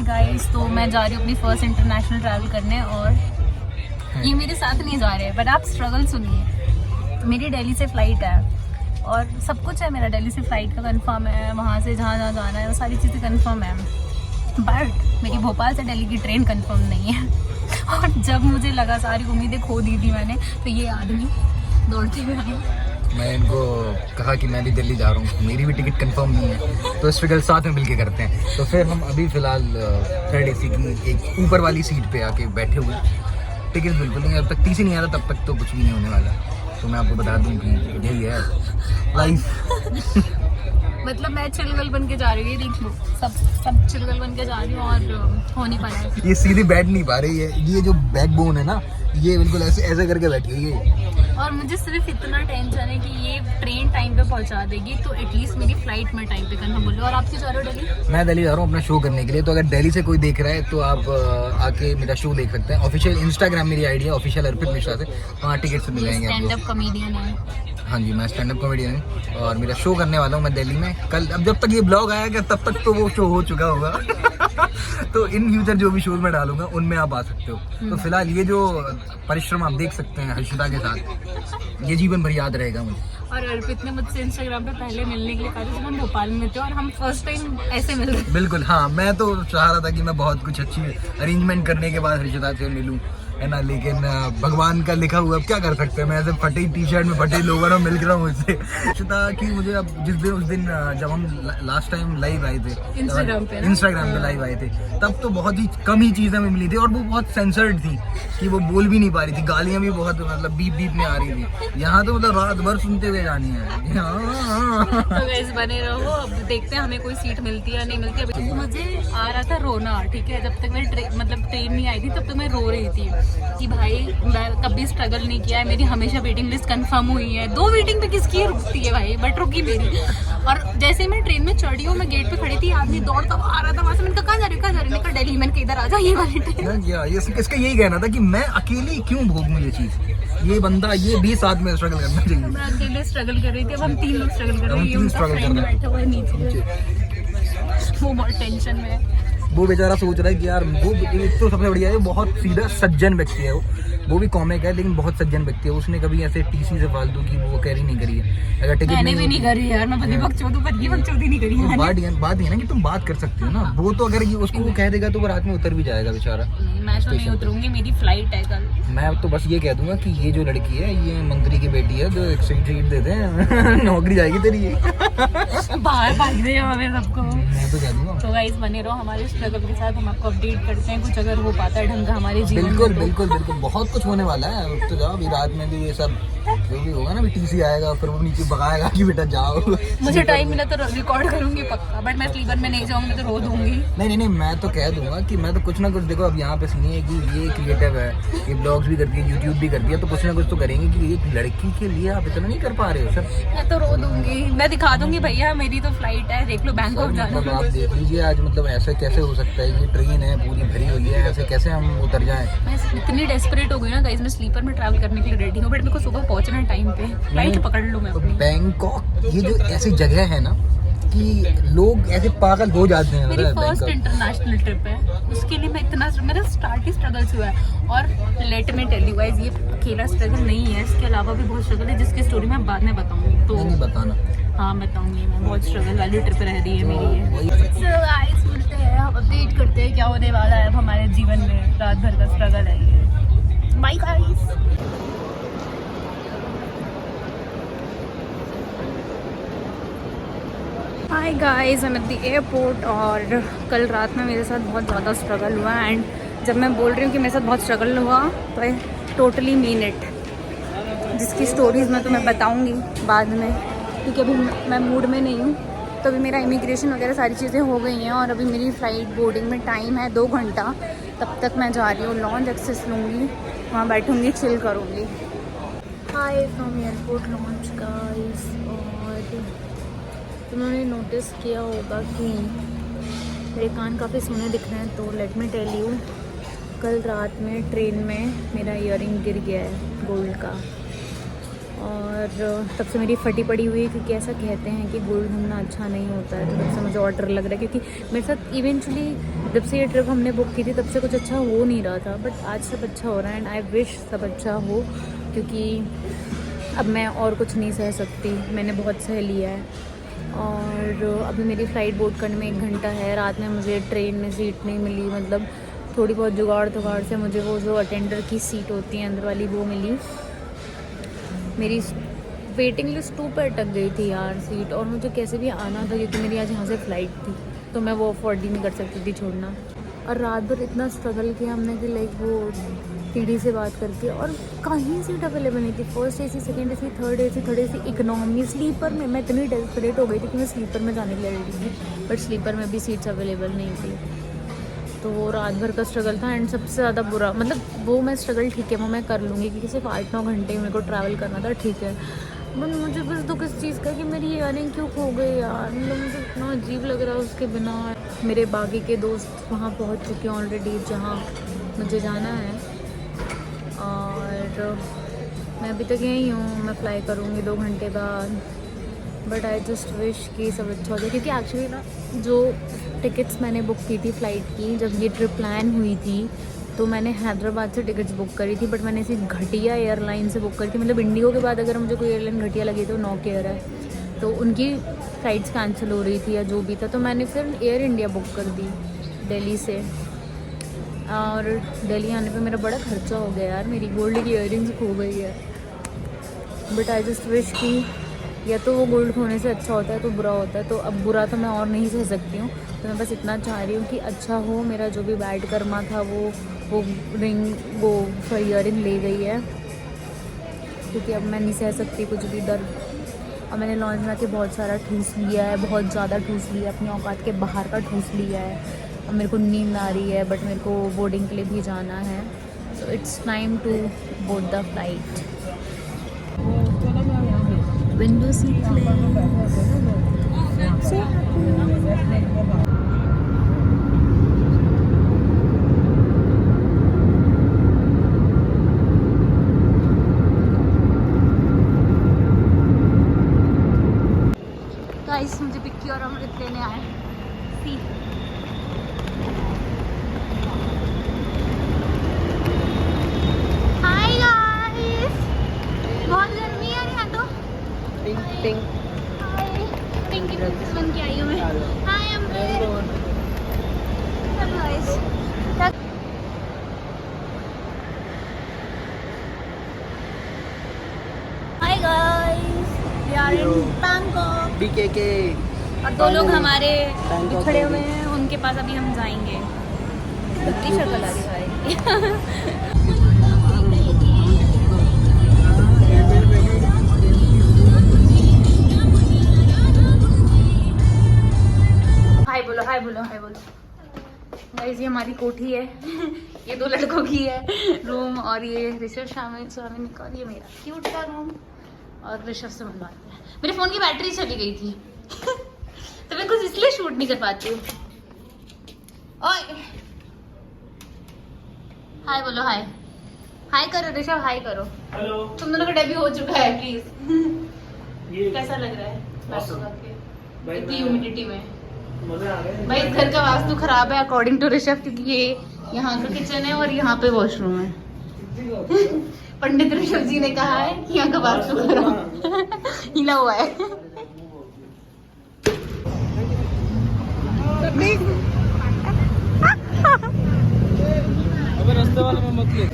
Guys, तो मैं जा रही हूँ अपनी फर्स्ट इंटरनेशनल ट्रैवल करने और ये मेरे साथ नहीं जा रहे हैं, बट आप स्ट्रगल सुनिए। मेरी दिल्ली से फ़्लाइट है और सब कुछ है, मेरा दिल्ली से फ़्लाइट का कंफर्म है, वहाँ से जहाँ जहाँ जाना है वो सारी चीज़ें कंफर्म है, बट मेरी भोपाल से दिल्ली की ट्रेन कंफर्म नहीं है। और जब मुझे लगा सारी उम्मीदें खो दी थी मैंने, तो ये आदमी दौड़ते हुए आए। मैं इनको कहा कि मैं भी दिल्ली जा रहा हूँ, मेरी भी टिकट कंफर्म नहीं है, तो स्ट्रगल साथ में मिलके करते हैं। तो फिर हम अभी फ़िलहाल थर्ड एसी की एक ऊपर वाली सीट पे आके बैठे हुए हैं। टिकट बिल्कुल नहीं, जब तक टीसी नहीं आता तब तक तो कुछ भी नहीं होने वाला। तो मैं आपको बता दूँ कि यही है लाइफ। मतलब मैं चिलगल बन के जा रही हूँ, ये देख लो, सब चिलगल बन के जा रही हूँ और हो नहीं पा रहा है। ये सीधी बैठ नहीं पा रही है, ये जो बैकबोन है ना, ये बिल्कुल ऐसे ऐसे करके बैठी हुई है। और मुझे सिर्फ इतना टेंशन है कि ये ट्रेन टाइम पे पहुंचा देगी, तो एटलीस्ट मेरी फ्लाइट में टाइम पे कंफर्म बोलो। और आप क्यों जा रहे हो दिल्ली? मैं दिल्ली जा रहा हूँ अपना शो करने के लिए, तो अगर दिल्ली से कोई देख रहा है तो आप आके मेरा शो देख सकते हैं। ऑफिशियल इंस्टाग्राम मेरी आईडी है, ऑफिशियल अर्पित मिश्रा से, वहाँ टिकट मिल जाएंगे आपको। स्टैंड अप कॉमेडियन है। हाँ जी, मैं स्टैंड अप कॉमेडियन हूँ और मेरा शो करने वाला हूँ मैं दिल्ली में कल। अब जब तक ये ब्लॉग आएगा तब तक तो वो शो हो चुका होगा। तो इन फ्यूचर जो भी शोज मैं डालूंगा उनमें आप आ सकते हो। तो फिलहाल ये जो परिश्रम आप देख सकते हैं हर्षिता के साथ, ये जीवन भर याद रहेगा मुझे। और अर्पित ने मुझसे इंस्टाग्राम पे पहले मिलने के लिए कहा था जब हम भोपाल में थे, और हम फर्स्ट टाइम ऐसे मिल रहे। बिल्कुल हाँ, मैं तो चाह रहा था कि मैं बहुत कुछ अच्छी अरेंजमेंट करने के बाद हर्षिता से मिलूं, है ना, लेकिन भगवान का लिखा हुआ, अब क्या कर सकते हैं। मैं ऐसे फटी टी शर्ट में फटे लोवर में मिल रहा हूँ उससे। हर्षिता की मुझे अब उस दिन जब हम लास्ट टाइम लाइव आए थे इंस्टाग्राम पे लाइव आए थे, तब तो बहुत ही कम ही चीज़ें हमें मिली थी और वो बहुत सेंसर्ड थी कि वो बोल भी नहीं पा रही थी, गालियाँ भी बहुत मतलब बीप बीप में आ रही थी। यहाँ तो मतलब रात भर सुनते हुए जानी है। तो गाइस बने रहो, अब देखते हैं हमें कोई सीट मिलती है या नहीं मिलती है। मुझे आ रहा था रोना, ठीक है, जब तक मेरी ट्रेन नहीं आई थी तब तक मैं रो रही थी कि भाई मैं कभी स्ट्रगल नहीं किया है, मेरी हमेशा वेटिंग लिस्ट कंफर्म हुई है। 2 वेटिंग पे किसकी रुकती है भाई, बट रुकी मेरी। और जैसे ही मैं ट्रेन में चढ़ी हूँ, मैं गेट पे खड़ी थी, आदमी दौड़ता आ रहा था वहां से। मैंने कहा कहाँ जा रही है? दिल्ली। मैंने कहा इधर आ जाओ, ये वाली ट्रेन। इसका यही कहना था कि मैं अकेली क्यों भोगूं ये चीज, ये बंदा ये भी साथ में स्ट्रगल करना चाहिए। मैं अकेले स्ट्रगल कर रही थी, अब हम 3 लोग स्ट्रगल कर रहे हैं। बैठा हुआ है नीचे, वो बहुत टेंशन में है। वो बेचारा सोच रहा है कि यार वो तो सबसे बढ़िया है, बहुत सीधा सज्जन व्यक्ति है वो भी कॉमिक है लेकिन बहुत सज्जन व्यक्ति है। उसने कभी ऐसे टीसी से फालतू की वो कैरी नहीं करी है। अगर टिकट मैंने भी नहीं करी यार, मैं बदी बकचोदी नहीं करी है। बात ये ना कि तुम बात कर सकती हो ना, वो तो अगर ये उसको वो कह देगा तो वो रात में उतर भी जाएगा बेचारा। मैं तो नहीं उतरूंगी, मेरी फ्लाइट है कल। मैं तो बस ये कह दूंगा कि ये जो लड़की है ये मंत्री की बेटी है, जो सीट देते हैं नौकरी जाएगी तेरी। बाहर भाग दे हमें सबको, मैं तो कह दूंगा। तो गाइस बने रहो हमारे स्ट्रगल के साथ, हम आपको अपडेट करते हैं कुछ अगर हो पाता है ढंग का हमारे जीवन में। बिल्कुल बहुत कुछ होने वाला है। तो जाओ अभी रात में भी ये सब जो भी होगा ना, टीसी आएगा फिर वो नीचे भगाएगा कि बेटा जाओ। मुझे टाइम मिला तो रिकॉर्ड करूंगी पक्का, बट मैं स्लीपर में नहीं जाऊंगी तो रो दूंगी। नहीं, मैं तो कह दूंगा कि मैं तो कुछ ना कुछ, देखो अब यहाँ पे सीन है कि ये क्रिएटिव है, ये ब्लॉग्स भी करती है, यूट्यूब भी करती है, तो कुछ ना कुछ तो करेंगे कि एक लड़की के लिए आप इतना नहीं कर पा रहे हो सर। मैं तो रो दूंगी, मैं दिखा दूंगी भैया मेरी तो फ्लाइट है, देख लो बैंकॉक जाना। मतलब आप देख लीजिए आज, मतलब ऐसे कैसे हो सकता है, ये ट्रेन है पूरी भरी हुई है, ऐसे कैसे हम उतर जाएं। मैं इतनी डेस्परेट हो गई ना गाइस, मैं स्लीपर में ट्रैवल करने के लिए रेडी हूँ, बट मेरे को सुबह पहुंचना है टाइम पे, फ्लाइट पकड़ लूँ मैं अपनी। बैंकॉक ये जो ऐसी जगह है ना कि लोग ऐसे पागल हो जाते हैं। मेरी फर्स्ट इंटरनेशनल ट्रिप है, उसके लिए मैं इतना, मेरा स्टार्ट ही स्ट्रगल से हुआ है। और लेट में टेल यू गाइस, ये अकेला स्ट्रगल नहीं है, इसके अलावा भी बहुत स्ट्रगल है जिसकी स्टोरी मैं बाद में बताऊंगी। तो नहीं बताना, हाँ बताऊंगी, मैं बहुत स्ट्रगल वाली ट्रिप रह रही है मेरी ये। So guys, मिलते हैं, हम अपडेट करते हैं क्या होने वाला है अब हमारे जीवन में। रात भर का स्ट्रगल है ये। Bye guys. Hi guys, I am at the airport. और कल रात में मेरे साथ बहुत ज़्यादा स्ट्रगल हुआ, एंड जब मैं बोल रही हूँ कि मेरे साथ बहुत स्ट्रगल हुआ तो आई टोटली मीन इट, जिसकी स्टोरीज़ मैं तुम्हें बताऊँगी बाद में, क्योंकि अभी मैं मूड में नहीं हूँ। तो अभी मेरा इमिग्रेशन वगैरह सारी चीज़ें हो गई हैं और अभी मेरी फ़्लाइट बोर्डिंग में टाइम है 2 घंटा। तब तक मैं जा रही हूँ लॉन्च एक्सेस लूँगी, वहाँ बैठूँगी, चिल करूँगी। हाय फ्रॉम एयरपोर्ट लॉन्च गाइस। और उन्होंने नोटिस किया होगा कि मेरे कान काफ़ी सोने दिख रहे हैं, तो लेट मी टेल यू, कल रात में ट्रेन में मेरा ईयरिंग गिर गया है गोल्ड का। और तब से मेरी फटी पड़ी हुई है, क्योंकि ऐसा कहते हैं कि गोल्ड घूमना अच्छा नहीं होता है। तो तब से मुझे और डर लग रहा है, क्योंकि मेरे साथ इवेंचुअली जब से ये ट्रिप हमने बुक की थी तब से कुछ अच्छा हो नहीं रहा था, बट आज सब अच्छा हो रहा है एंड आई विश सब अच्छा हो, क्योंकि अब मैं और कुछ नहीं सह सकती, मैंने बहुत सह लिया है। और अभी मेरी फ़्लाइट बोर्ड करने में 1 घंटा है। रात में मुझे ट्रेन में सीट नहीं मिली, मतलब थोड़ी बहुत जुगाड़ से मुझे वो जो अटेंडर की सीट होती है अंदर वाली वो मिली। मेरी वेटिंग लिस्ट 2 पे अटक गई थी यार सीट, और मुझे कैसे भी आना था, क्योंकि मेरी आज यहाँ से फ़्लाइट थी, तो मैं वो अफोर्ड ही नहीं कर सकती थी छोड़ना। और रात भर इतना स्ट्रगल किया हमने कि लाइक वो टीडी से बात करके, और कहीं सीट अवेलेबल नहीं थी। First AC, second AC, third AC, economy, sleeper में मैं इतनी डेस्परेट हो गई थी कि मैं स्लीपर में जाने के लिए रेडी थी, बट स्लीपर में भी सीट्स अवेलेबल नहीं थी। तो वो रात भर का स्ट्रगल था। एंड सबसे ज़्यादा बुरा, मतलब वो मैं स्ट्रगल ठीक है वो मैं कर लूँगी, क्योंकि सिर्फ 8-9 घंटे मेरे को ट्रैवल करना था, ठीक है। बट मुझे बस दुख इस चीज़ का कि मेरी इयररिंग क्यों खो गई यार, मतलब मुझे इतना अजीब लग रहा है उसके बिना। मेरे बाकी के दोस्त वहाँ पहुँच चुके हैं ऑलरेडी जहाँ मुझे जाना है, और मैं अभी तक यहीं हूँ। मैं फ्लाई करूँगी 2 घंटे बाद, बट आई जस्ट विश कि सब अच्छा हो जाए, क्योंकि एक्चुअली ना जो टिकट्स मैंने बुक की थी फ़्लाइट की, जब ये ट्रिप प्लान हुई थी तो मैंने हैदराबाद से टिकट्स बुक करी थी, बट मैंने इसी घटिया एयरलाइन से बुक करी थी। मतलब इंडिगो के बाद अगर मुझे कोई एयरलाइन घटिया लगी तो नॉक एयर है, तो उनकी फ़्लाइट्स कैंसिल हो रही थी या जो भी था, तो मैंने फिर एयर इंडिया बुक कर दी दिल्ली से। और दिल्ली आने पे मेरा बड़ा खर्चा हो गया यार, मेरी गोल्ड की इयररिंग्स खो गई है। बट आई जस्ट विश कि या तो वो गोल्ड खोने से अच्छा होता है तो बुरा होता है, तो अब बुरा तो मैं और नहीं सह सकती हूँ। तो मैं बस इतना चाह रही हूँ कि अच्छा हो, मेरा जो भी बैड कर्मा था वो रिंग वो इयररिंग ले गई है, क्योंकि अब मैं नहीं सह सकती कुछ भी दर्द। अब मैंने लॉन्च में आके बहुत सारा ठूस लिया है, बहुत ज़्यादा ठूस लिया है, अपनी औकात के बाहर का ठूस लिया है। अब मेरे को नींद आ रही है, बट मेरे को बोर्डिंग के लिए भी जाना है, so it's time to board the flight. Window seat so guys मुझे पिक्की और अमृत लेने आए। सी हाय गाइस, बहुत गर्मी है यहाँ तो। पिंक पिंकी प्रिंसेस बन के आई हूँ मैं। Hi Amrit. Hello guys. Hi guys, we are in Bangkok BKK। और 2 लोग हमारे बिछड़े हुए हैं, उनके पास अभी हम जाएंगे। कितनी शक्ल आ रही है हाय बोलो, हाय बोलो, हाय बोलो। गाइस ये हमारी कोठी है ये 2 लड़कों की है रूम, और ये ऋषभ स्वामी का, और ये मेरा क्यूट सा रूम। और ऋषभ से मिलवाते हैं। मेरे फ़ोन की बैटरी चली गई थी तो मैं कुछ इसलिए शूट नहीं कर पाती हूँ। ओए हाय बोलो, हाय हाय करो ऋषभ, हाय करो। हेलो। तुम दोनों का डेब्यू हो चुका है, प्लीज। कैसा लग रहा है इतनी ह्यूमिडिटी में? मजे आ गए। भाई इस घर का वास्तु खराब है अकॉर्डिंग टू ऋषभ, क्योंकि ये यहाँ का किचन है और यहाँ पे वॉशरूम है। पंडित ऋषभ जी ने कहा है कि यहाँ का वास्तु खराब हिला हुआ है। अबे रास्ते वाले में मत ले।